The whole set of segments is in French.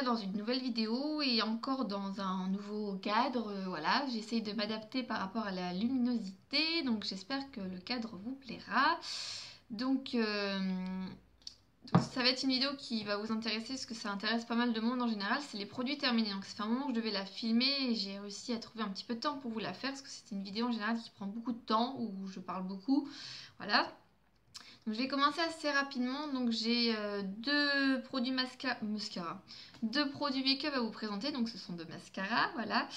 voilà dans une nouvelle vidéo et encore dans un nouveau cadre. Voilà, j'essaye de m'adapter par rapport à la luminosité, donc j'espère que le cadre vous plaira. Donc ça va être une vidéo qui va vous intéresser parce que ça intéresse pas mal de monde en général, c'est les produits terminés. Donc ça fait un moment que je devais la filmer et j'ai réussi à trouver un petit peu de temps pour vous la faire parce que c'est une vidéo en général qui prend beaucoup de temps, où je parle beaucoup. Voilà. Donc je vais commencer assez rapidement. Donc j'ai deux produits mascara, deux produits make-up à vous présenter. Donc ce sont deux mascaras, voilà.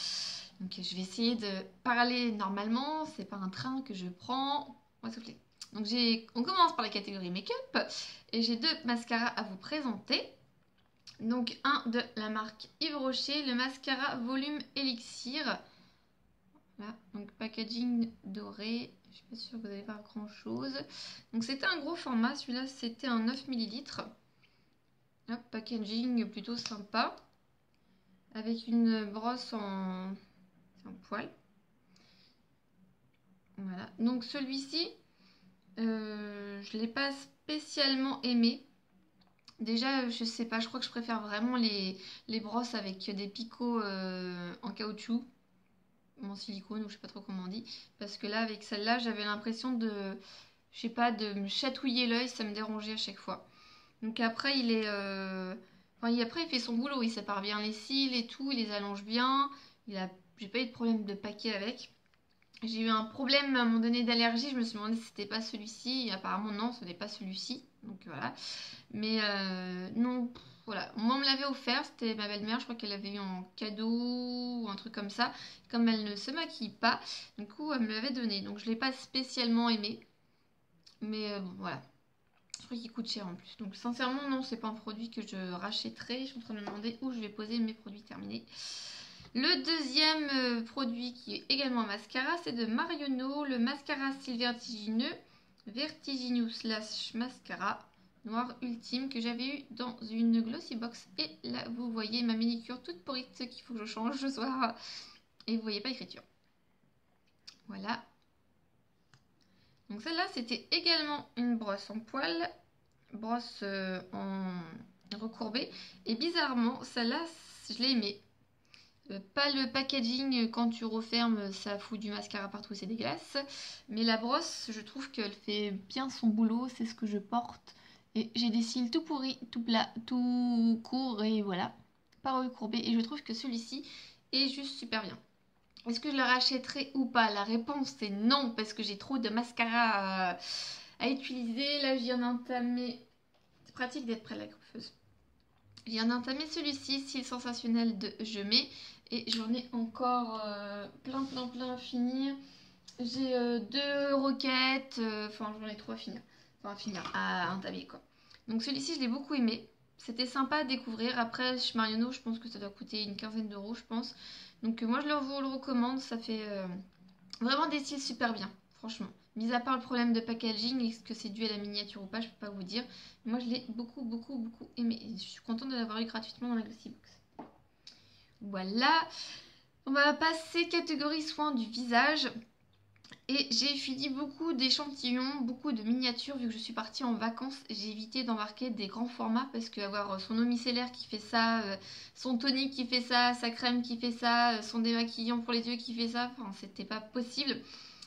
Donc je vais essayer de parler normalement. C'est pas un train que je prends. On va souffler. Donc on commence par la catégorie make-up et j'ai deux mascaras à vous présenter. Donc un de la marque Yves Rocher, le mascara volume élixir. Voilà, donc packaging doré, je suis pas sûre que vous allez voir grand chose. Donc c'était un gros format, celui-là c'était un 9 ml. Hop, packaging plutôt sympa. Avec une brosse en poil. Voilà, donc celui-ci, je ne l'ai pas spécialement aimé. Déjà, je sais pas, je crois que je préfère vraiment les brosses avec des picots en caoutchouc. En silicone ou je sais pas trop comment on dit, parce que là avec celle-là j'avais l'impression de, je sais pas, de me chatouiller l'œil, ça me dérangeait à chaque fois. Donc après il est après il fait son boulot, il sépare bien les cils et tout, il les allonge bien, j'ai pas eu de problème de paquet avec. J'ai eu un problème à un moment donné d'allergie, je me suis demandé si c'était pas celui-ci, et apparemment non, ce n'est pas celui-ci, donc voilà. Mais non, voilà. Moi, on me l'avait offert, c'était ma belle-mère, je crois qu'elle l'avait eu en cadeau ou un truc comme ça. Comme elle ne se maquille pas, du coup, elle me l'avait donné. Donc, je ne l'ai pas spécialement aimé. Mais bon, voilà. Je crois qu'il coûte cher en plus. Donc, sincèrement, non, c'est pas un produit que je rachèterai. Je suis en train de me demander où je vais poser mes produits terminés. Le deuxième produit qui est également un mascara, c'est de Marionneau, le mascara style vertigineux slash mascara noir ultime que j'avais eu dans une glossy box. Et là, vous voyez ma manicure toute pourrite, ce qu'il faut que je change ce soir. Et vous voyez pas l'écriture. Voilà. Donc celle-là, c'était également une brosse en poil, brosse en recourbée. Et bizarrement, celle-là, je l'ai aimée. Pas le packaging, quand tu refermes, ça fout du mascara partout, c'est dégueulasse. Mais la brosse, je trouve qu'elle fait bien son boulot, c'est ce que je porte. Et j'ai des cils tout pourris, tout plats, tout courts et voilà, pas recourbés. Et je trouve que celui-ci est juste super bien. Est-ce que je le rachèterai ou pas? La réponse est non, parce que j'ai trop de mascara à utiliser. Là, je viens d'entamer. C'est pratique d'être près de la coiffeuse. Je viens d'entamer celui-ci, cils sensationnel de Je mets. Et j'en ai encore plein à finir. J'ai deux roquettes, enfin j'en ai trois à finir. Enfin à finir, à entamer quoi. Donc celui-ci je l'ai beaucoup aimé. C'était sympa à découvrir. Après chez Marionneau je pense que ça doit coûter une quinzaine d'euros je pense. Donc moi je vous le recommande. Ça fait vraiment des styles super bien, franchement. Mis à part le problème de packaging, est-ce que c'est dû à la miniature ou pas, je peux pas vous dire. Moi je l'ai beaucoup aimé. Et je suis contente de l'avoir eu gratuitement dans la Glossy Box. Voilà, on va passer catégorie soins du visage. Et j'ai fini beaucoup d'échantillons, beaucoup de miniatures. Vu que je suis partie en vacances, j'ai évité d'embarquer des grands formats parce qu'avoir son eau micellaire qui fait ça, son tonique qui fait ça, sa crème qui fait ça, son démaquillant pour les yeux qui fait ça, enfin c'était pas possible.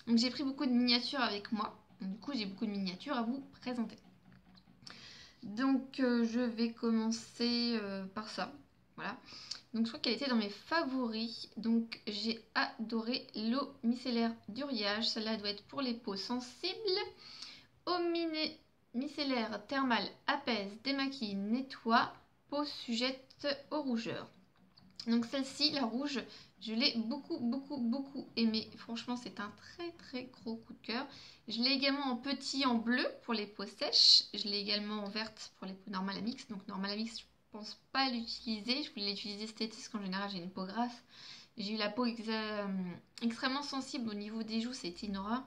Donc j'ai pris beaucoup de miniatures avec moi. Donc, du coup j'ai beaucoup de miniatures à vous présenter. Donc je vais commencer par ça. Voilà. Donc je crois qu'elle était dans mes favoris. Donc j'ai adoré l'eau micellaire d'Uriage. Celle-là doit être pour les peaux sensibles. Eau micellaire thermale apaise, démaquille, nettoie. Peau sujette aux rougeurs. Donc celle-ci, la rouge, je l'ai beaucoup aimée. Franchement, c'est un très gros coup de cœur. Je l'ai également en petit en bleu pour les peaux sèches. Je l'ai également en verte pour les peaux normales à mix. Donc normale à mix, je pense pas l'utiliser. Je voulais l'utiliser cet été parce qu'en général, j'ai une peau grasse. J'ai eu la peau extrêmement sensible au niveau des joues, c'était une horreur.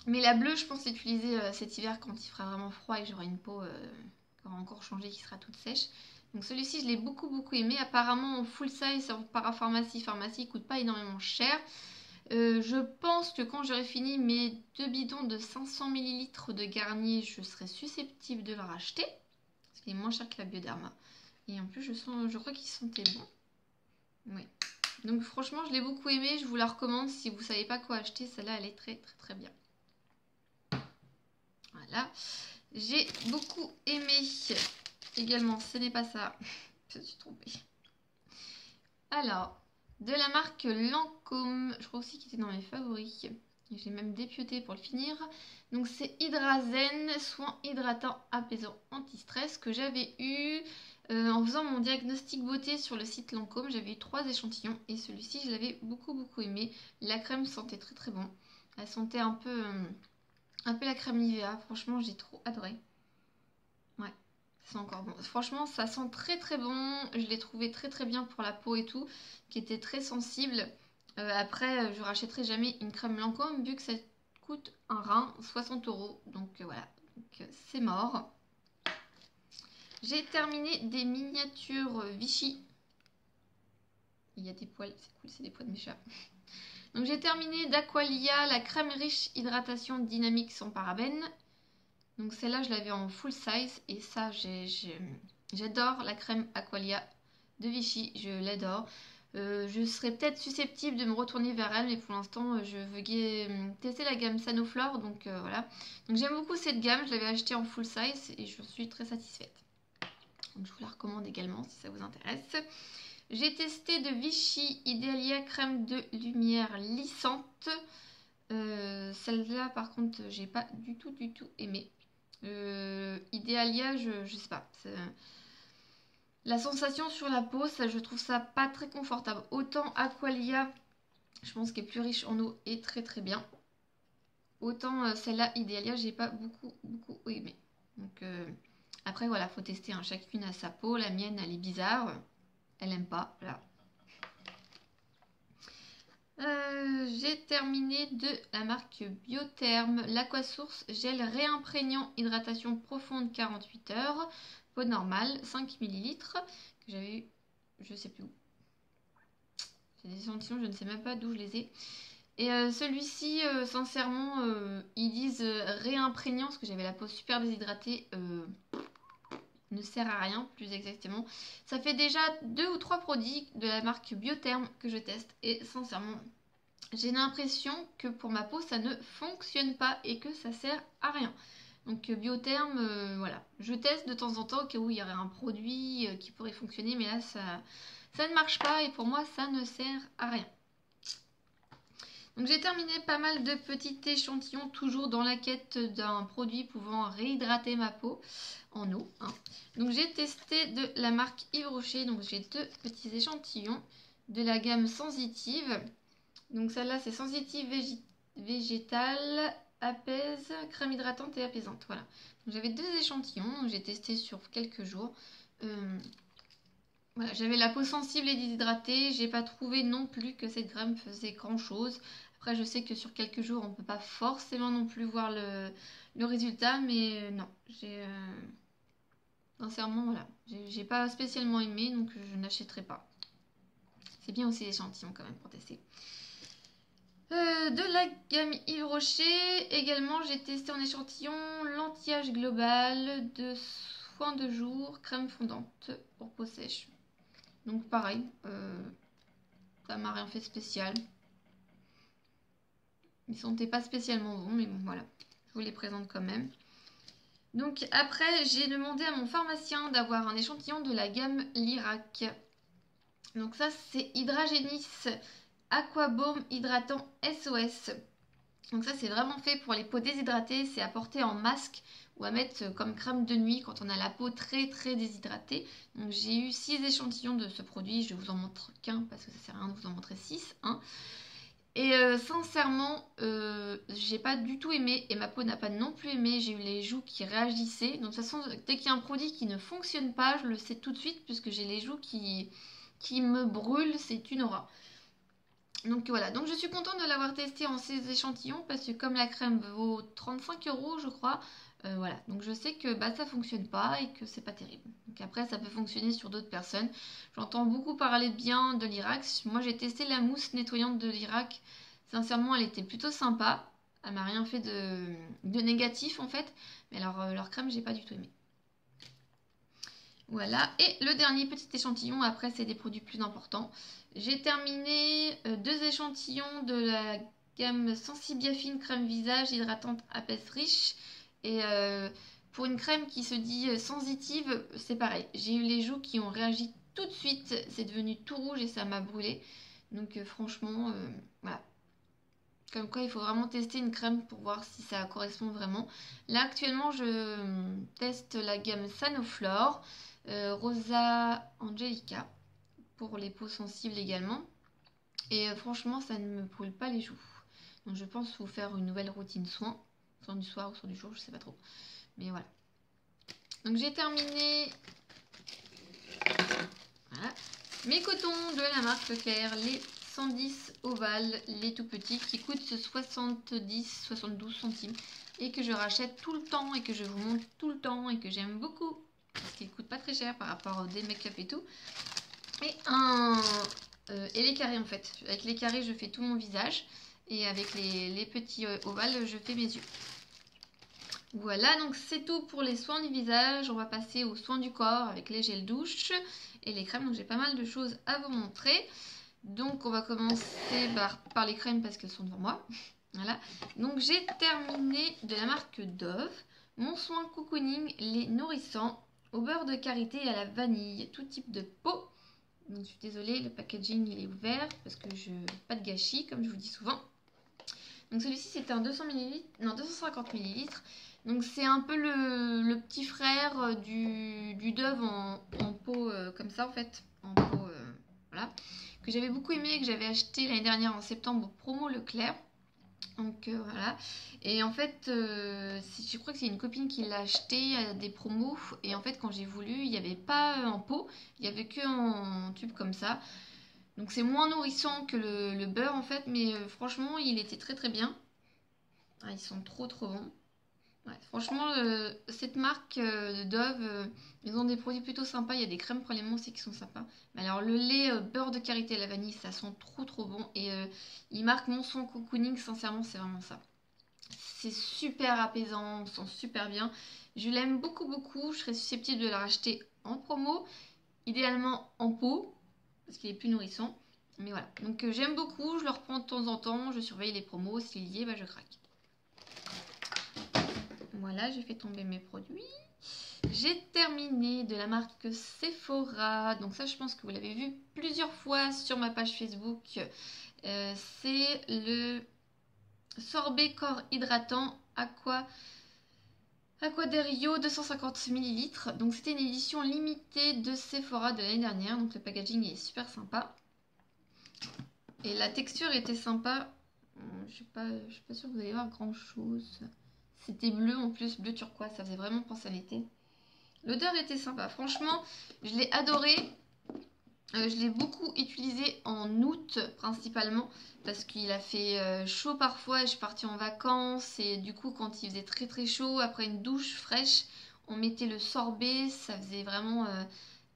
Mais la bleue, je pense l'utiliser cet hiver quand il fera vraiment froid et que j'aurai une peau qui aura encore changé, qui sera toute sèche. Donc celui-ci, je l'ai beaucoup aimé. Apparemment, en full size en parapharmacie, il coûte pas énormément cher. Je pense que quand j'aurai fini mes deux bidons de 500 ml de Garnier, je serai susceptible de le racheter. Parce qu'il est moins cher que la Bioderma. Et en plus, je crois qu'ils sentaient bon. Oui. Donc franchement, je l'ai beaucoup aimé. Je vous la recommande si vous ne savez pas quoi acheter. Celle-là, elle est très très très bien. Voilà. J'ai beaucoup aimé également. Ce n'est pas ça. Je me suis trompée. Alors, de la marque Lancôme. Je crois aussi qu'il était dans mes favoris. J'ai même dépioté pour le finir. Donc c'est Hydrazen, soin hydratant, apaisant, anti-stress que j'avais eu en faisant mon diagnostic beauté sur le site Lancôme. J'avais eu 3 échantillons et celui-ci je l'avais beaucoup aimé. La crème sentait très très bon. Elle sentait un peu la crème Nivea. Franchement j'ai trop adoré. Ouais, ça sent encore bon. Franchement ça sent très très bon. Je l'ai trouvé très très bien pour la peau et tout, qui était très sensible. Après, je rachèterai jamais une crème Lancôme vu que ça coûte un rein, 60 €. Donc voilà, c'est mort. J'ai terminé des miniatures Vichy. Il y a des poils, c'est cool, c'est des poils de mes chats. Donc j'ai terminé d'Aqualia, la crème riche hydratation dynamique sans parabènes. Donc celle-là, je l'avais en full size et ça, j'adore la crème Aqualia de Vichy, je l'adore. Je serais peut-être susceptible de me retourner vers elle, mais pour l'instant je veux tester la gamme Sanoflore, donc voilà. Donc j'aime beaucoup cette gamme, je l'avais achetée en full size et je suis très satisfaite. Donc je vous la recommande également si ça vous intéresse. J'ai testé de Vichy Idealia crème de lumière lissante. Celle-là par contre j'ai pas du tout aimé. Idealia, je sais pas. La sensation sur la peau, ça, je trouve ça pas très confortable. Autant Aqualia, je pense qu'elle est plus riche en eau et très très bien. Autant celle-là, Idealia, j'ai pas beaucoup aimé. Donc après voilà, faut tester. Hein. Chacune a sa peau. La mienne, elle est bizarre. Elle aime pas. Voilà. J'ai terminé de la marque Biotherme, l'Aquasource gel réimprégnant hydratation profonde 48 heures, peau normale, 5 ml, que j'avais eu, je sais plus où. C'est des échantillons, je ne sais même pas d'où je les ai. Et celui-ci, sincèrement, ils disent réimprégnant, parce que j'avais la peau super déshydratée, ne sert à rien, plus exactement. Ça fait déjà 2 ou 3 produits de la marque Biotherme que je teste, et sincèrement, j'ai l'impression que pour ma peau ça ne fonctionne pas et que ça sert à rien. Donc Biotherme, voilà, je teste de temps en temps au cas où il y aurait un produit qui pourrait fonctionner, mais là ça ne marche pas et pour moi ça ne sert à rien. Donc j'ai terminé pas mal de petits échantillons, toujours dans la quête d'un produit pouvant réhydrater ma peau en eau. Hein. Donc j'ai testé de la marque Yves Rocher, donc j'ai 2 petits échantillons de la gamme sensitive. Donc celle-là c'est sensitive végétale, apaise, crème hydratante et apaisante. Voilà. J'avais 2 échantillons, donc j'ai testé sur quelques jours. Voilà, j'avais la peau sensible et déshydratée. J'ai pas trouvé non plus que cette crème faisait grand chose. Après je sais que sur quelques jours on peut pas forcément non plus voir le résultat, mais non. Sincèrement voilà, j'ai pas spécialement aimé, donc je n'achèterai pas. C'est bien aussi l'échantillon quand même pour tester. De la gamme Yves Rocher, également j'ai testé en échantillon l'anti-âge global de soin de jour, crème fondante pour peau sèche. Donc pareil, ça m'a rien fait de spécial. Ils sentaient pas spécialement bons, mais bon voilà, je vous les présente quand même. Donc après j'ai demandé à mon pharmacien d'avoir un échantillon de la gamme Lirac. Donc ça c'est Hydragénis Aquabaume hydratant SOS. Donc ça c'est vraiment fait pour les peaux déshydratées, c'est à porter en masque ou à mettre comme crème de nuit quand on a la peau très déshydratée. Donc j'ai eu 6 échantillons de ce produit, je vous en montre qu'un parce que ça sert à rien de vous en montrer 6. Hein. Et sincèrement, j'ai pas du tout aimé et ma peau n'a pas non plus aimé, j'ai eu les joues qui réagissaient. Donc de toute façon, dès qu'il y a un produit qui ne fonctionne pas, je le sais tout de suite puisque j'ai les joues qui me brûlent, c'est une horreur. Donc voilà, donc je suis contente de l'avoir testé en 6 échantillons parce que comme la crème vaut 35 € je crois, voilà, donc je sais que ça fonctionne pas et que c'est pas terrible. Donc après ça peut fonctionner sur d'autres personnes. J'entends beaucoup parler de bien de l'Irak. Moi j'ai testé la mousse nettoyante de l'Irak, sincèrement elle était plutôt sympa. Elle m'a rien fait de négatif en fait, mais alors leur crème j'ai pas du tout aimé. Voilà, et le dernier petit échantillon, après c'est des produits plus importants. J'ai terminé 2 échantillons de la gamme Sensibiafine crème visage hydratante apaise riche. Et pour une crème qui se dit sensitive, c'est pareil. J'ai eu les joues qui ont réagi tout de suite, c'est devenu tout rouge et ça m'a brûlé. Donc franchement, voilà. Comme quoi, il faut vraiment tester une crème pour voir si ça correspond vraiment. Là, actuellement, je teste la gamme Sanoflore, Rosa Angelica, pour les peaux sensibles également. Et franchement, ça ne me brûle pas les joues. Donc, je pense vous faire une nouvelle routine soin. Soin du soir ou soin du jour, je sais pas trop. Mais voilà. Donc, j'ai terminé voilà. Mes cotons de la marque Leclerc, les 110 ovales, les tout petits qui coûtent 70-72 centimes et que je rachète tout le temps et que je vous montre tout le temps et que j'aime beaucoup parce qu'ils coûtent pas très cher par rapport aux des make-up et tout. Et les carrés en fait. Avec les carrés je fais tout mon visage et avec les petits ovales je fais mes yeux. Voilà, donc c'est tout pour les soins du visage. On va passer aux soins du corps avec les gels douche et les crèmes. Donc j'ai pas mal de choses à vous montrer. Donc on va commencer par les crèmes parce qu'elles sont devant moi. Voilà. Donc j'ai terminé de la marque Dove mon soin cocooning les nourrissants au beurre de karité et à la vanille, tout type de peau. Donc je suis désolée, le packaging il est ouvert parce que je pas de gâchis comme je vous dis souvent. Donc celui-ci c'était un 200 ml, non 250 ml. Donc c'est un peu le petit frère du Dove en pot comme ça en fait, en pot voilà, que j'avais beaucoup aimé et que j'avais acheté l'année dernière en septembre au promo Leclerc. Donc voilà, et en fait je crois que c'est une copine qui l'a acheté à des promos et en fait quand j'ai voulu il n'y avait pas en pot, il n'y avait que en tube comme ça. Donc c'est moins nourrissant que le beurre en fait, mais franchement il était très très bien. Ah, ils sont trop bons. Ouais, franchement, cette marque de Dove, ils ont des produits plutôt sympas. Il y a des crèmes pour les mains aussi qui sont sympas. Mais alors, le lait beurre de karité à la vanille, ça sent trop bon. Et il marque mon son cocooning, sincèrement, c'est vraiment ça. C'est super apaisant, on sent super bien. Je l'aime beaucoup. Je serais susceptible de la racheter en promo, idéalement en pot, parce qu'il est plus nourrissant. Mais voilà, donc j'aime beaucoup, je le reprends de temps en temps, je surveille les promos, s'il y est, bah, je craque. Voilà, j'ai fait tomber mes produits. J'ai terminé de la marque Sephora. Donc ça, je pense que vous l'avez vu plusieurs fois sur ma page Facebook. C'est le sorbet corps hydratant Aquaderio 250 ml. Donc c'était une édition limitée de Sephora de l'année dernière. Donc le packaging est super sympa. Et la texture était sympa. Je suis pas sûre que vous allez voir grand chose. C'était bleu en plus, bleu turquoise, ça faisait vraiment penser à l'été. L'odeur était sympa, franchement, je l'ai adoré. Je l'ai beaucoup utilisé en août principalement parce qu'il a fait chaud parfois et je suis partie en vacances. Et du coup, quand il faisait très chaud, après une douche fraîche, on mettait le sorbet, ça faisait vraiment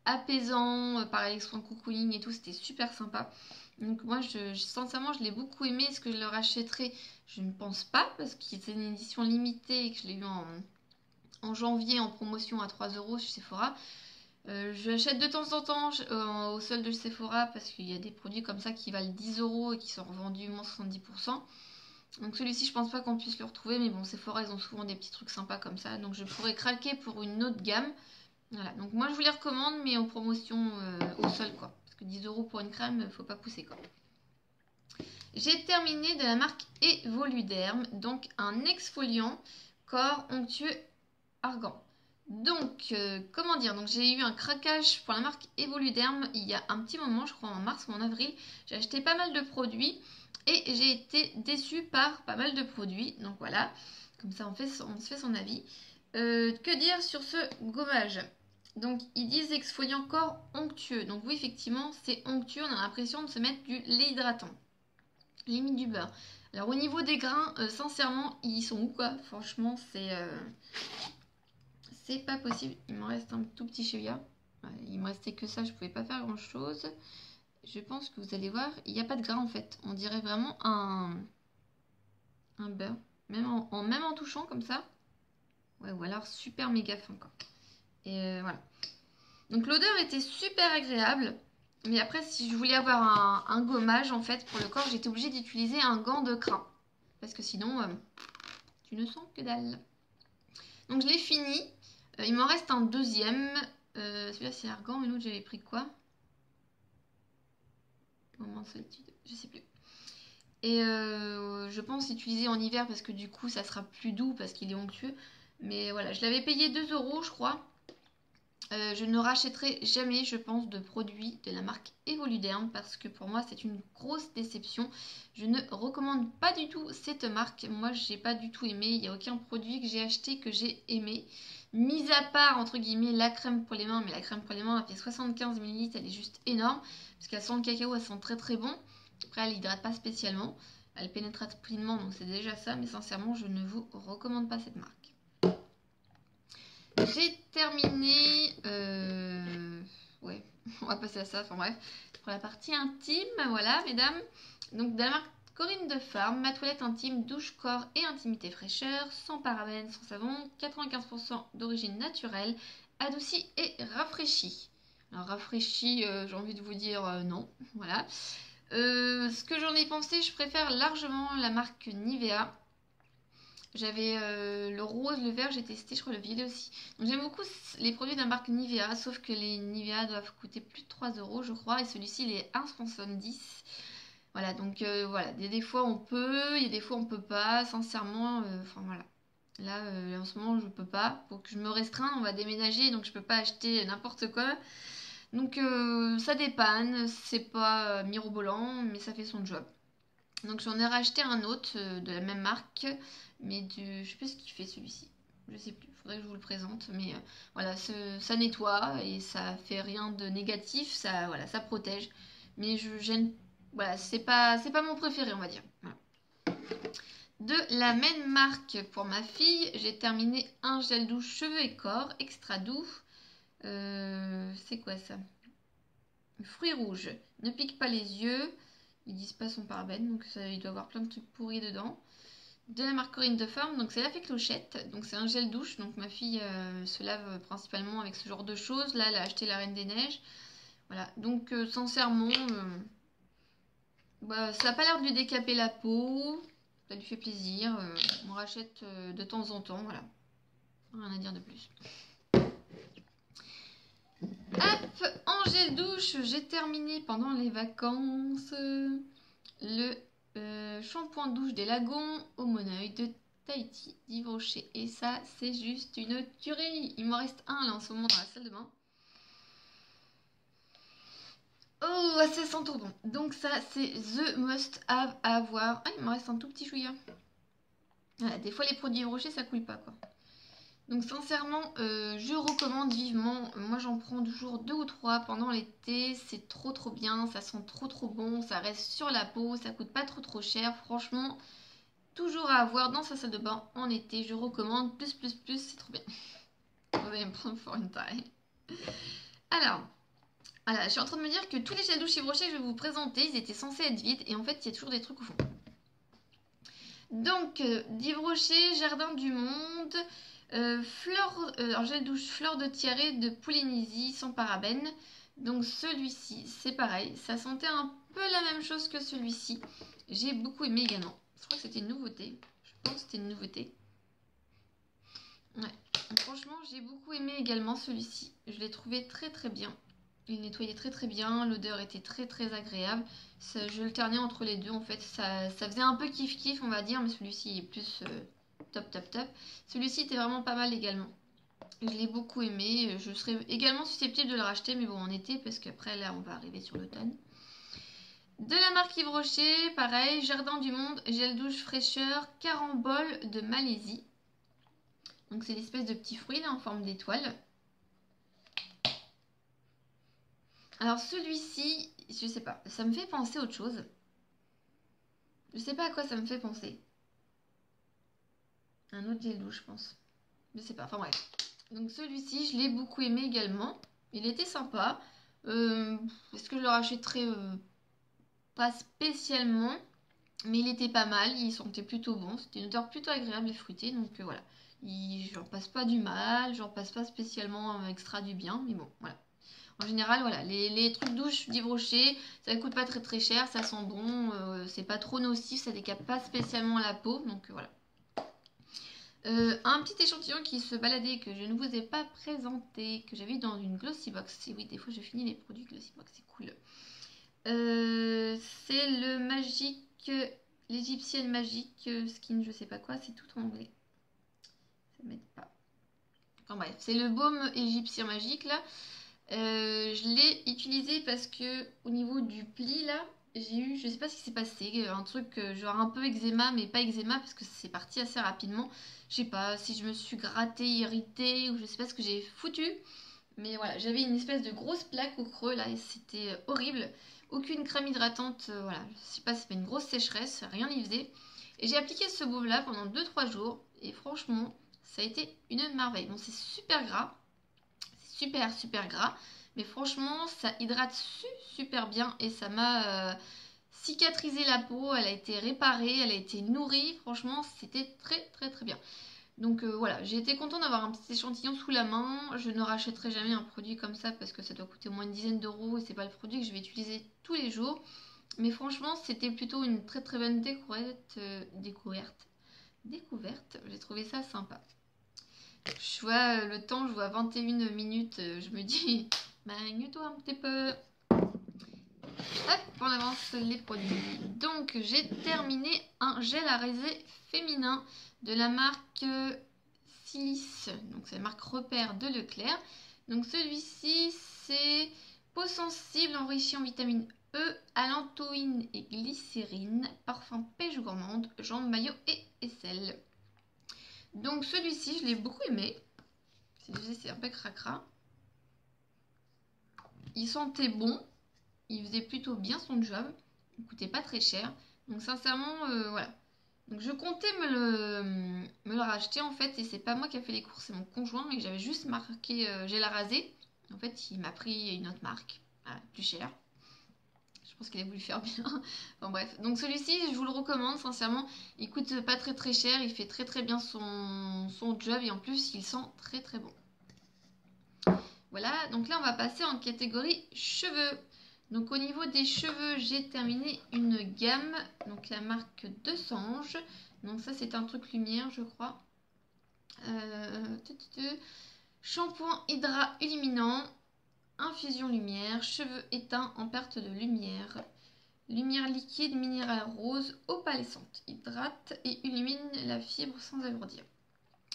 apaisant. Pareil, avec son cocooning et tout, c'était super sympa. Donc moi, sincèrement, je l'ai beaucoup aimé. Est-ce que je le rachèterai? Je ne pense pas parce que c'est une édition limitée et que je l'ai eu en janvier en promotion à 3 € chez Sephora. Je l'achète de temps en temps au solde de Sephora parce qu'il y a des produits comme ça qui valent 10 € et qui sont revendus moins 70%. Donc celui-ci, je pense pas qu'on puisse le retrouver, mais bon, Sephora, ils ont souvent des petits trucs sympas comme ça. Donc je pourrais craquer pour une autre gamme. Voilà, donc moi je vous les recommande, mais en promotion au sol quoi. Parce que 10 € pour une crème, faut pas pousser quoi. J'ai terminé de la marque Evoluderm, donc un exfoliant corps onctueux argan. Donc, comment dire, donc j'ai eu un craquage pour la marque Evoluderm il y a un petit moment, je crois en mars ou en avril. J'ai acheté pas mal de produits et j'ai été déçue par pas mal de produits. Donc voilà, comme ça on se fait son avis. Que dire sur ce gommage? Donc ils disent exfoliant corps onctueux. Donc oui, effectivement, c'est onctueux, on a l'impression de se mettre du lait hydratant. Limite du beurre. Alors au niveau des grains, sincèrement, ils sont où quoi? Franchement, c'est pas possible. Il m'en reste un tout petit chevia. Il me restait que ça, je pouvais pas faire grand chose. Je pense que vous allez voir, il n'y a pas de gras en fait. On dirait vraiment un beurre. Même en touchant comme ça. Ouais, ou alors super méga fin quoi. Et voilà. Donc l'odeur était super agréable. Mais après, si je voulais avoir un gommage en fait pour le corps, j'étais obligée d'utiliser un gant de crin. Parce que sinon, tu ne sens que dalle. Donc je l'ai fini. Il m'en reste un deuxième. Celui-là c'est argan, mais l'autre j'avais pris quoi? Moment de solitude, je sais plus. Et je pense l'utiliser en hiver parce que du coup ça sera plus doux parce qu'il est onctueux. Mais voilà, je l'avais payé 2 € je crois. Je ne rachèterai jamais, je pense, de produits de la marque Evoluderm parce que pour moi c'est une grosse déception. Je ne recommande pas du tout cette marque. Moi j'ai pas du tout aimé. Il n'y a aucun produit que j'ai acheté que j'ai aimé. Mis à part entre guillemets la crème pour les mains, mais la crème pour les mains elle fait 75 ml, elle est juste énorme parce qu'elle sent le cacao, elle sent très très bon. Après elle hydrate pas spécialement, elle pénètre rapidement donc c'est déjà ça, mais sincèrement je ne vous recommande pas cette marque. J'ai terminé. Ouais, on va passer à ça. Enfin bref, pour la partie intime, voilà, mesdames. Donc, de la marque Corinne de Farm, ma toilette intime, douche, corps et intimité fraîcheur, sans parabènes, sans savon, 95% d'origine naturelle, adoucie et rafraîchie. Alors, rafraîchie, j'ai envie de vous dire non. Voilà. Ce que j'en ai pensé, je préfère largement la marque Nivea. J'avais le rose, le vert, j'ai testé, je crois le violet aussi. Donc j'aime beaucoup les produits de la marque Nivea, sauf que les Nivea doivent coûter plus de 3 € je crois, et celui-ci il est 1,70 €. Voilà, donc voilà, il y a des fois on peut, il y a des fois on peut pas, sincèrement, enfin voilà. Là, en ce moment je peux pas, faut que je me restreins, on va déménager, donc je peux pas acheter n'importe quoi. Donc ça dépanne, c'est pas mirobolant, mais ça fait son job. Donc j'en ai racheté un autre de la même marque, mais je sais plus ce qu'il fait celui-ci. Je sais plus, faudrait que je vous le présente, mais voilà, ça nettoie et ça fait rien de négatif, ça voilà, ça protège. Mais j'aime, voilà, c'est pas mon préféré, on va dire. Voilà. De la même marque pour ma fille, j'ai terminé un gel douche cheveux et corps extra doux. C'est quoi ça? Fruits rouges, ne pique pas les yeux. Ils disent pas son parabène, donc il doit avoir plein de trucs pourris dedans. De la marque Corinne de Farm, donc c'est l'effet clochette, donc c'est un gel douche, donc ma fille se lave principalement avec ce genre de choses. Là, elle a acheté la Reine des Neiges. Voilà, donc sincèrement, bah, ça n'a pas l'air de lui décaper la peau, ça lui fait plaisir. On rachète de temps en temps, voilà. Rien à dire de plus. Hop, en gel douche, j'ai terminé pendant les vacances le shampoing douche des lagons au Moneuil de Tahiti d'Yves Rocher. Et ça, c'est juste une tuerie. Il m'en reste un là en ce moment dans la salle de bain. Oh, ça sent trop bon. Donc ça, c'est the must have à avoir. Ah, il me reste un tout petit chouïa. Voilà, des fois les produits Yves Rocher, ça coule pas quoi. Donc sincèrement, je recommande vivement. Moi j'en prends toujours 2 ou 3 pendant l'été. C'est trop trop bien, ça sent trop trop bon, ça reste sur la peau, ça coûte pas trop trop cher. Franchement, toujours à avoir dans sa salle de bain en été. Je recommande plus, c'est trop bien. Vous allez me prendre for une taille. Alors, voilà, je suis en train de me dire que tous les gels douche Yves Rocher que je vais vous présenter, ils étaient censés être vides et en fait il y a toujours des trucs au fond. Donc, d'Yves Rocher, Jardin du Monde... gel douche fleur de tiare de Polynésie sans parabènes. Donc celui-ci, c'est pareil, ça sentait un peu la même chose que celui-ci. J'ai beaucoup aimé également. Je crois que c'était une nouveauté. Je pense que c'était une nouveauté. Ouais. Franchement, j'ai beaucoup aimé également celui-ci. Je l'ai trouvé très très bien. Il nettoyait très très bien, l'odeur était très très agréable. Je alternais entre les deux en fait. Ça faisait un peu kiff kiff on va dire, mais celui-ci est plus... top top top. Celui-ci était vraiment pas mal également. Je l'ai beaucoup aimé. Je serais également susceptible de le racheter, mais bon en été parce qu'après là on va arriver sur l'automne. De la marque Yves Rocher, pareil, Jardin du Monde, gel douche fraîcheur, carambole de Malaisie. Donc c'est l'espèce de petit fruit là en forme d'étoile. Alors celui-ci, je sais pas, ça me fait penser à autre chose. Je sais pas à quoi ça me fait penser. Un autre gel douche je pense. Je sais pas, enfin bref. Donc celui-ci, je l'ai beaucoup aimé également. Il était sympa. Est-ce que je le rachèterais pas spécialement, mais il était pas mal. Il sentait plutôt bon. C'était une odeur plutôt agréable et fruitée. Donc voilà. J'en passe pas du mal. J'en passe pas spécialement extra du bien. Mais bon, voilà. En général, voilà, les trucs douche d'Yves Rocher, ça ne coûte pas très cher, ça sent bon, c'est pas trop nocif, ça décape pas spécialement la peau, donc voilà. Un petit échantillon qui se baladait, que je ne vous ai pas présenté, que j'avais dans une Glossy Box. Et oui, des fois je finis les produits Glossy Box, c'est cool. C'est le magique, l'égyptienne magique skin, je sais pas quoi, c'est tout en anglais. Ça m'aide pas. Enfin bref, c'est le baume égyptien magique là. Je l'ai utilisé parce que au niveau du pli là, j'ai eu, je sais pas ce qui s'est passé, un truc genre un peu eczéma, mais pas eczéma parce que c'est parti assez rapidement. Je sais pas si je me suis grattée, irritée ou je sais pas ce que j'ai foutu. Mais voilà, j'avais une espèce de grosse plaque au creux là et c'était horrible. Aucune crème hydratante, voilà, je sais pas, c'était une grosse sécheresse, rien n'y faisait. Et j'ai appliqué ce baume là pendant 2-3 jours et franchement, ça a été une merveille. Bon, c'est super gras, c'est super gras, mais franchement, ça hydrate super bien et ça m'a cicatrisé la peau, elle a été réparée, elle a été nourrie, franchement, c'était très bien. Donc voilà, j'ai été contente d'avoir un petit échantillon sous la main. Je ne rachèterai jamais un produit comme ça parce que ça doit coûter au moins une dizaine d'euros et c'est pas le produit que je vais utiliser tous les jours. Mais franchement, c'était plutôt une très bonne découverte. J'ai trouvé ça sympa. Je vois le temps, je vois 21 minutes, je me dis, magne-toi un petit peu. Hop, on avance les produits. Donc j'ai terminé un gel à raser féminin de la marque Silice. Donc c'est la marque Repère de Leclerc. Donc celui-ci c'est peau sensible enrichie en vitamine E, allantoïne et glycérine, parfum pêche gourmande, jambe maillot et aisselle. Donc celui-ci je l'ai beaucoup aimé. C'est un peu cracra. Il sentait bon. Il faisait plutôt bien son job. Il coûtait pas très cher. Donc sincèrement, voilà. Donc je comptais me le racheter en fait. Et c'est pas moi qui a fait les courses, c'est mon conjoint. Et j'avais juste marqué gel à raser. En fait, il m'a pris une autre marque. Voilà, plus cher. Je pense qu'il a voulu faire bien. Enfin bref. Donc celui-ci, je vous le recommande sincèrement. Il coûte pas très cher. Il fait très bien son job. Et en plus, il sent très bon. Voilà. Donc là, on va passer en catégorie cheveux. Donc au niveau des cheveux, j'ai terminé une gamme, donc la marque de Sange. Donc ça c'est un truc lumière je crois. Shampoing hydra illuminant, infusion lumière, cheveux éteints en perte de lumière. Lumière liquide minérale rose opalescente, hydrate et illumine la fibre sans alourdir.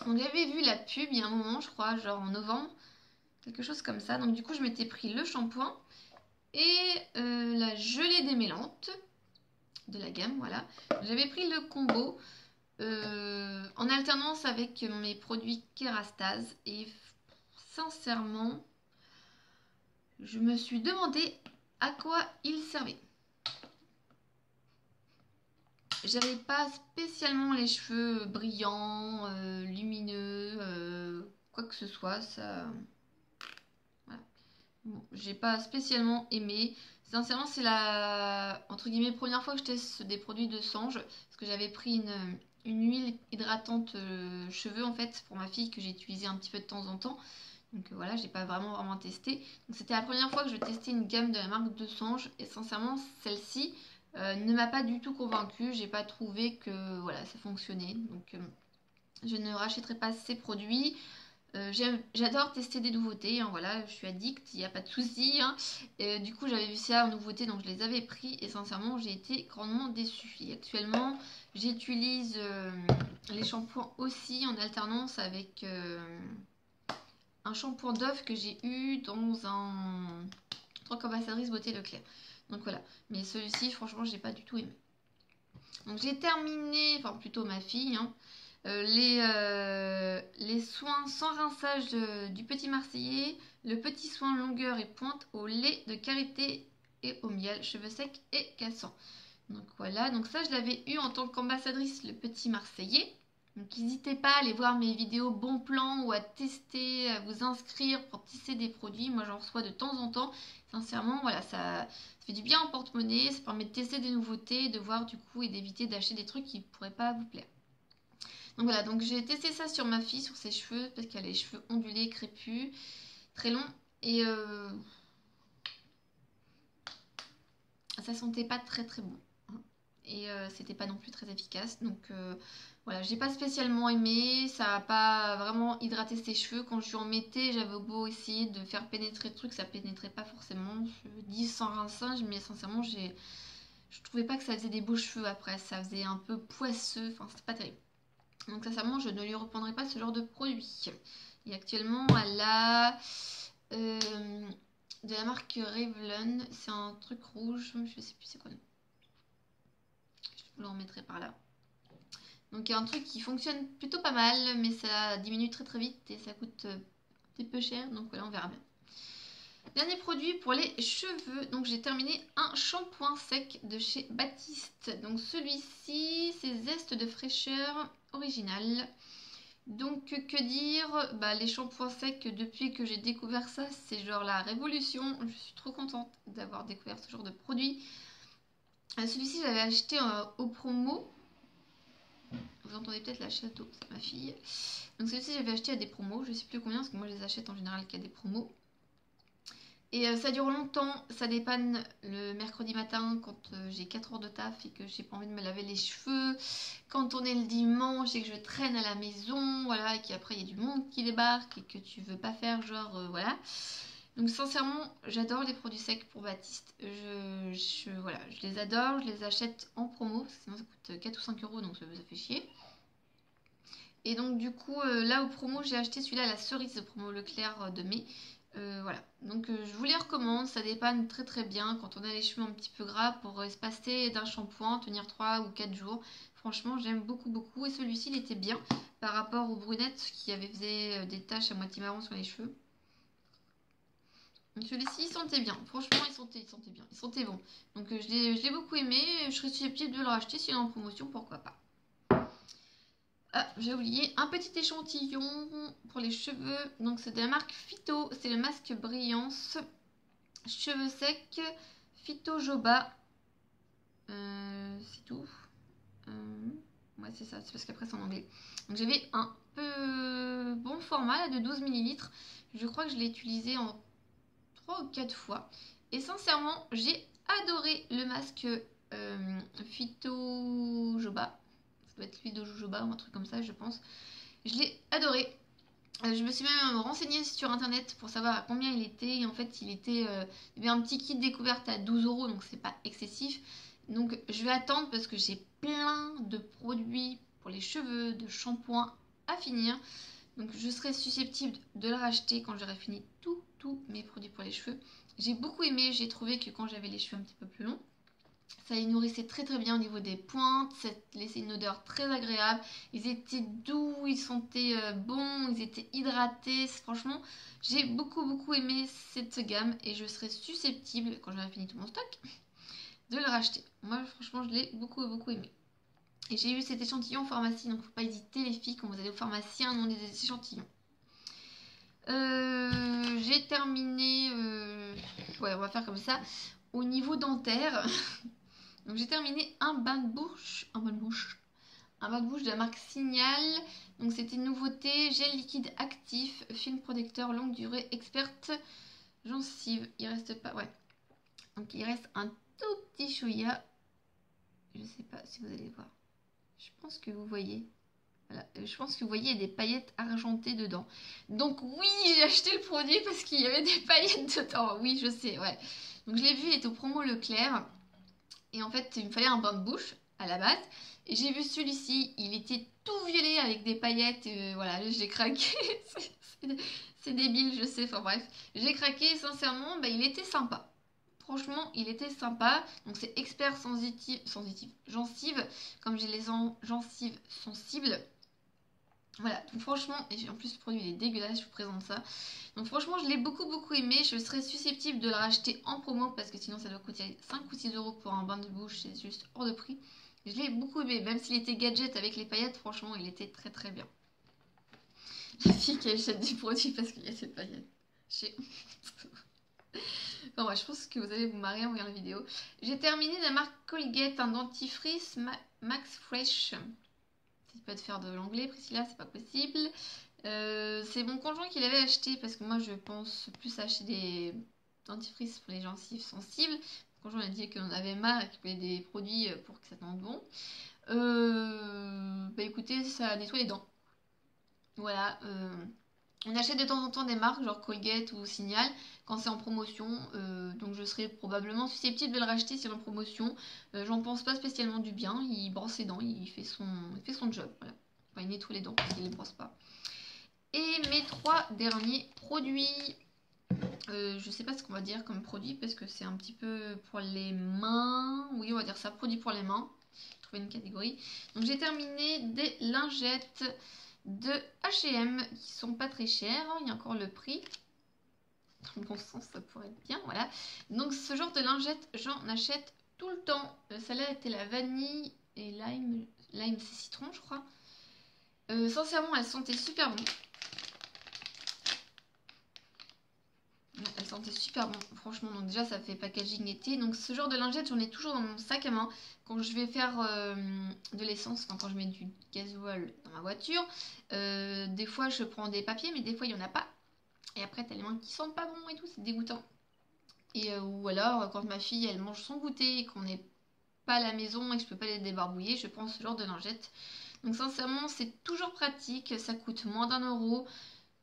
Donc j'avais vu la pub il y a un moment je crois, genre en novembre, quelque chose comme ça. Donc du coup je m'étais pris le shampoing et la gelée démêlante de la gamme, voilà. J'avais pris le combo en alternance avec mes produits Kerastase et sincèrement, je me suis demandé à quoi il servait. J'avais pas spécialement les cheveux brillants, lumineux, quoi que ce soit, ça... Voilà. Bon, j'ai pas spécialement aimé. Sincèrement, c'est la entre guillemets première fois que je teste des produits de Sange parce que j'avais pris une huile hydratante cheveux en fait pour ma fille que j'ai utilisée un petit peu de temps en temps. Donc voilà, j'ai pas vraiment testé. Donc c'était la première fois que je testais une gamme de la marque de Sange et sincèrement, celle-ci ne m'a pas du tout convaincue. J'ai pas trouvé que voilà, ça fonctionnait. Donc je ne rachèterai pas ces produits. J'adore tester des nouveautés, hein, voilà, je suis addict, il n'y a pas de souci. Hein. Du coup, j'avais vu ça en nouveauté, donc je les avais pris et sincèrement, j'ai été grandement déçue. Et actuellement, j'utilise les shampoings aussi en alternance avec un shampoing Dove que j'ai eu dans un truc ambassadrice beauté Leclerc. Donc voilà, mais celui-ci, franchement, j'ai pas du tout aimé. Donc j'ai terminé, enfin plutôt ma fille, hein, les soins sans rinçage du petit Marseillais, le petit soin longueur et pointe au lait de karité et au miel, cheveux secs et cassants. Donc voilà, donc ça je l'avais eu en tant qu'ambassadrice le petit Marseillais. Donc n'hésitez pas à aller voir mes vidéos bon plan ou à tester, à vous inscrire pour tester des produits. Moi j'en reçois de temps en temps. Sincèrement, voilà, ça fait du bien en porte-monnaie, ça permet de tester des nouveautés, de voir du coup et d'éviter d'acheter des trucs qui ne pourraient pas vous plaire. Donc voilà, donc j'ai testé ça sur ma fille, sur ses cheveux, parce qu'elle a les cheveux ondulés, crépus, très longs. Et ça sentait pas très très bon. Et c'était pas non plus très efficace. Donc voilà, j'ai pas spécialement aimé. Ça a pas vraiment hydraté ses cheveux. Quand je lui en mettais, j'avais beau essayer de faire pénétrer le truc, ça pénétrait pas forcément. Je dis sans rinçage, mais sincèrement, je trouvais pas que ça faisait des beaux cheveux après. Ça faisait un peu poisseux. Enfin, c'était pas terrible. Donc sincèrement, je ne lui reprendrai pas ce genre de produit. Et actuellement, elle a de la marque Revlon. C'est un truc rouge. Je sais plus c'est quoi. Je vous le remettrai par là. Donc il y a un truc qui fonctionne plutôt pas mal, mais ça diminue très très vite et ça coûte un petit peu cher. Donc voilà, on verra bien. Dernier produit pour les cheveux. Donc j'ai terminé un shampoing sec de chez Baptiste. Donc celui-ci, c'est Zeste de fraîcheur original. Donc que dire, bah, les shampoings secs, depuis que j'ai découvert ça, c'est genre la révolution. Je suis trop contente d'avoir découvert ce genre de produit. Celui-ci, j'avais acheté au promo. Vous entendez peut-être la château, c'est ma fille. Donc celui-ci, j'avais acheté à des promos. Je sais plus combien, parce que moi, je les achète en général qu'à des promos. Et ça dure longtemps, ça dépanne le mercredi matin quand j'ai 4 heures de taf et que j'ai pas envie de me laver les cheveux. Quand on est le dimanche et que je traîne à la maison, voilà, et qu'après il y a du monde qui débarque et que tu veux pas faire genre, voilà. Donc sincèrement, j'adore les produits secs pour Baptiste. Voilà, je les adore, je les achète en promo, parce que sinon ça coûte 4 ou 5 euros, donc ça fait chier. Et donc du coup, là au promo, j'ai acheté celui-là, la cerise promo Leclerc de mai. Voilà, donc je vous les recommande, ça dépanne très très bien quand on a les cheveux un petit peu gras pour se passer d'un shampoing, tenir 3 ou 4 jours. Franchement, j'aime beaucoup beaucoup et celui-ci il était bien par rapport aux brunettes qui avaient fait des taches à moitié marron sur les cheveux. Celui-ci il sentait bien, franchement il sentait bien, il sentait bon. Donc je l'ai beaucoup aimé, je serais susceptible de le racheter s'il est en promotion, pourquoi pas. Ah, j'ai oublié un petit échantillon pour les cheveux. Donc c'est de la marque Phyto. C'est le masque brillance. Cheveux secs. Phyto Joba. C'est tout. Ouais, c'est ça. C'est parce qu'après c'est en anglais. Donc j'avais un peu bon format là, de 12 ml. Je crois que je l'ai utilisé en 3 ou 4 fois. Et sincèrement, j'ai adoré le masque Phyto Joba. Ça doit être l'huile de jojoba ou un truc comme ça, je pense. Je l'ai adoré. Je me suis même renseignée sur internet pour savoir à combien il était. Et en fait, il y avait un petit kit découverte à 12 euros, donc c'est pas excessif. Donc je vais attendre parce que j'ai plein de produits pour les cheveux, de shampoings à finir. Donc je serai susceptible de le racheter quand j'aurai fini tous mes produits pour les cheveux. J'ai beaucoup aimé, j'ai trouvé que quand j'avais les cheveux un petit peu plus longs, ça les nourrissait très très bien au niveau des pointes, ça laissait une odeur très agréable. Ils étaient doux, ils sentaient bons, ils étaient hydratés. Franchement, j'ai beaucoup aimé cette gamme et je serais susceptible, quand j'aurai fini tout mon stock, de le racheter. Moi, franchement, je l'ai beaucoup aimé. Et j'ai eu cet échantillon en pharmacie, donc faut pas hésiter les filles, quand vous allez au pharmacien, on a des échantillons. J'ai terminé, ouais, on va faire comme ça. Au niveau dentaire, donc j'ai terminé un bain de bouche de la marque Signal. Donc c'était une nouveauté, gel liquide actif, film protecteur longue durée, experte gencive. Il reste pas, ouais. Donc il reste un tout petit chouïa. Je sais pas si vous allez voir. Je pense que vous voyez. Voilà. Je pense que vous voyez des paillettes argentées dedans. Donc oui, j'ai acheté le produit parce qu'il y avait des paillettes dedans. Oui, je sais, ouais. Donc je l'ai vu, il était au promo Leclerc. Et en fait, il me fallait un bain de bouche à la base. Et j'ai vu celui-ci, il était tout violet avec des paillettes. Voilà, j'ai craqué. C'est débile, je sais. Enfin bref, j'ai craqué. Sincèrement, bah, il était sympa. Franchement, il était sympa. Donc c'est expert gencive. Comme j'ai les gencives sensibles. Voilà, donc franchement, et en plus le produit il est dégueulasse, je vous présente ça. Donc franchement, je l'ai beaucoup aimé. Je serais susceptible de le racheter en promo parce que sinon ça doit coûter 5 ou 6 euros pour un bain de bouche, c'est juste hors de prix. Je l'ai beaucoup aimé, même s'il était gadget avec les paillettes, franchement, il était très bien. La fille qui achète du produit parce qu'il y a ses paillettes. Enfin ouais, je pense que vous allez vous marrer en regardant la vidéo. J'ai terminé la marque Colgate, un dentifrice Max Fresh. Tu peux te faire de l'anglais, Priscilla, c'est pas possible. C'est mon conjoint qui l'avait acheté parce que moi je pense plus acheter des dentifrices pour les gencives sensibles. quand j'en ai dit qu'on avait marre et qu'il fallait des produits pour que ça sente bon. Bah écoutez, ça nettoie les dents. Voilà. On achète de temps en temps des marques genre Colgate ou Signal quand c'est en promotion, donc je serais probablement susceptible de le racheter si c'est en promotion. J'en pense pas spécialement du bien, il brosse les dents, il fait son job, voilà. Enfin, il nettoie les dents parce qu'il les brosse pas. Et mes 3 derniers produits, je sais pas ce qu'on va dire comme produit parce que c'est un petit peu pour les mains, oui on va dire ça, produit pour les mains, trouver une catégorie. Donc j'ai terminé des lingettes de H&M qui sont pas très chères, il y a encore le prix. Dans le bon sens, ça pourrait être bien, voilà. Donc ce genre de lingettes, j'en achète tout le temps. Celle-là était la vanille et lime. Lime, c'est citron, je crois. Sincèrement, elle sentait super bon. Elle sentait super bon, franchement. Donc déjà, ça fait packaging été. Donc ce genre de lingettes, j'en ai toujours dans mon sac à main. Quand je vais faire de l'essence, enfin quand je mets du gasoil dans ma voiture, des fois je prends des papiers, mais des fois il n'y en a pas. Et après, t'as les mains qui sentent pas bon et tout, c'est dégoûtant. Et ou alors, quand ma fille, elle mange son goûter et qu'on n'est pas à la maison et que je peux pas les débarbouiller, je prends ce genre de lingettes. Donc sincèrement, c'est toujours pratique, ça coûte moins d'1 €.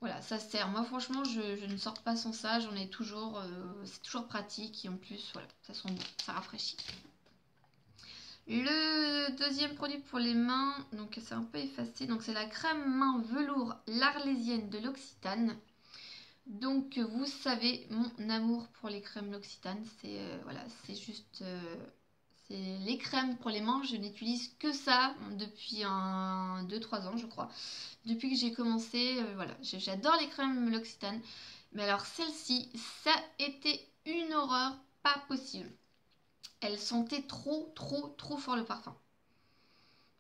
Voilà, ça sert. Moi, franchement, je ne sors pas sans ça, j'en ai toujours. C'est toujours pratique et en plus, voilà, ça sent bon, ça rafraîchit. Le deuxième produit pour les mains, donc c'est un peu effacé, donc c'est la crème main velours l'Arlésienne de l'Occitane. Donc vous savez mon amour pour les crèmes l'Occitane, c'est voilà, c'est juste c'est les crèmes pour les mains, je n'utilise que ça depuis 2-3 ans je crois. Depuis que j'ai commencé, voilà, j'adore les crèmes l'Occitane. Mais alors celle-ci, ça a été une horreur pas possible. Elle sentait trop fort le parfum.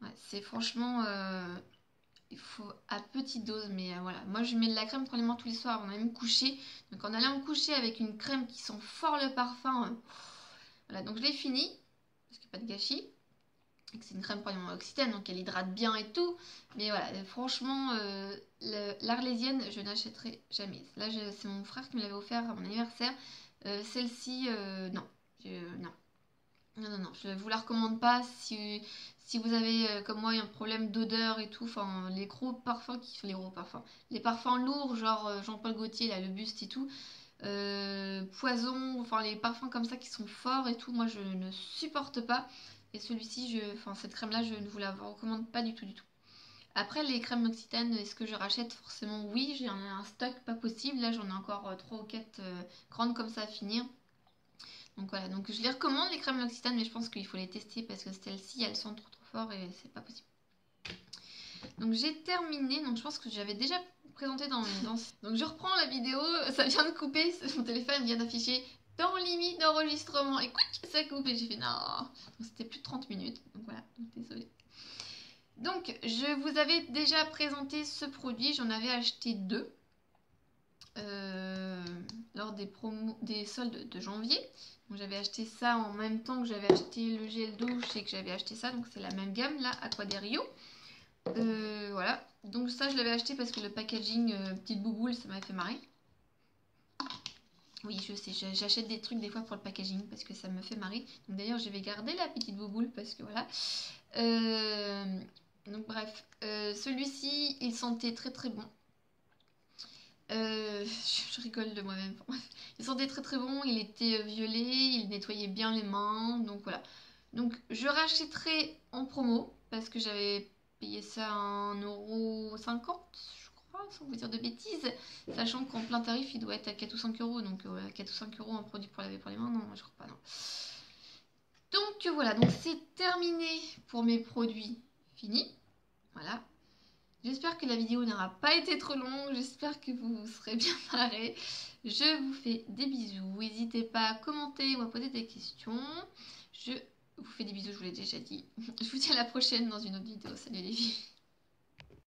Ouais, c'est franchement il faut à petite dose, mais voilà. Moi, je mets de la crème pour les mains tous les soirs avant d'aller me coucher. Donc, en allant me coucher avec une crème qui sent fort le parfum, voilà. Donc, je l'ai fini parce qu'il n'y a pas de gâchis. Et que c'est une crème pour les mains Occitane, donc elle hydrate bien et tout. Mais voilà, franchement, l'Arlésienne, je n'achèterai jamais. Là, c'est mon frère qui me l'avait offert à mon anniversaire. Celle-ci, non. Non. Non, je vous la recommande pas si vous avez comme moi un problème d'odeur et tout, enfin les gros parfums les parfums lourds genre Jean-Paul Gaultier là, le buste et tout, Poison, enfin les parfums comme ça qui sont forts et tout, moi je ne supporte pas. Et celui-ci, enfin cette crème là, je ne vous la recommande pas du tout. Après les crèmes Occitane, est-ce que je rachète? Forcément oui, j'ai un stock pas possible, là j'en ai encore 3 ou 4 grandes comme ça à finir. Donc voilà, donc je les recommande les crèmes L'Occitane, mais je pense qu'il faut les tester parce que celles-ci elles sont trop fort et c'est pas possible. Donc j'ai terminé, donc je pense que j'avais déjà présenté dans Donc je reprends la vidéo, ça vient de couper, mon téléphone vient d'afficher dans limite d'enregistrement. Écoute, ça coupe et j'ai fait non. C'était plus de 30 minutes, donc voilà, donc désolée. Donc je vous avais déjà présenté ce produit, j'en avais acheté 2. Lors des soldes de janvier. J'avais acheté ça en même temps que j'avais acheté le gel douche et que j'avais acheté ça, donc c'est la même gamme là, Aqua del Rio. Voilà, donc ça je l'avais acheté parce que le packaging petite bouboule ça m'avait fait marrer. Oui, je sais, j'achète des trucs des fois pour le packaging parce que ça me fait marrer. Donc d'ailleurs je vais garder la petite bouboule parce que voilà. Donc bref, celui-ci il sentait très bon. Je rigole de moi-même. Il sentait très bon, il était violet, il nettoyait bien les mains, donc voilà. Donc je rachèterai en promo parce que j'avais payé ça à 1,50 €, je crois, sans vous dire de bêtises. Sachant qu'en plein tarif, il doit être à 4 ou 5 €. Donc 4 ou 5 € en produit pour laver pour les mains, non, je crois pas, non. Donc voilà, donc c'est terminé pour mes produits finis. Voilà. J'espère que la vidéo n'aura pas été trop longue, j'espère que vous serez bien marrés. Je vous fais des bisous, n'hésitez pas à commenter ou à poser des questions. Je vous fais des bisous, je vous l'ai déjà dit. Je vous dis à la prochaine dans une autre vidéo. Salut les filles.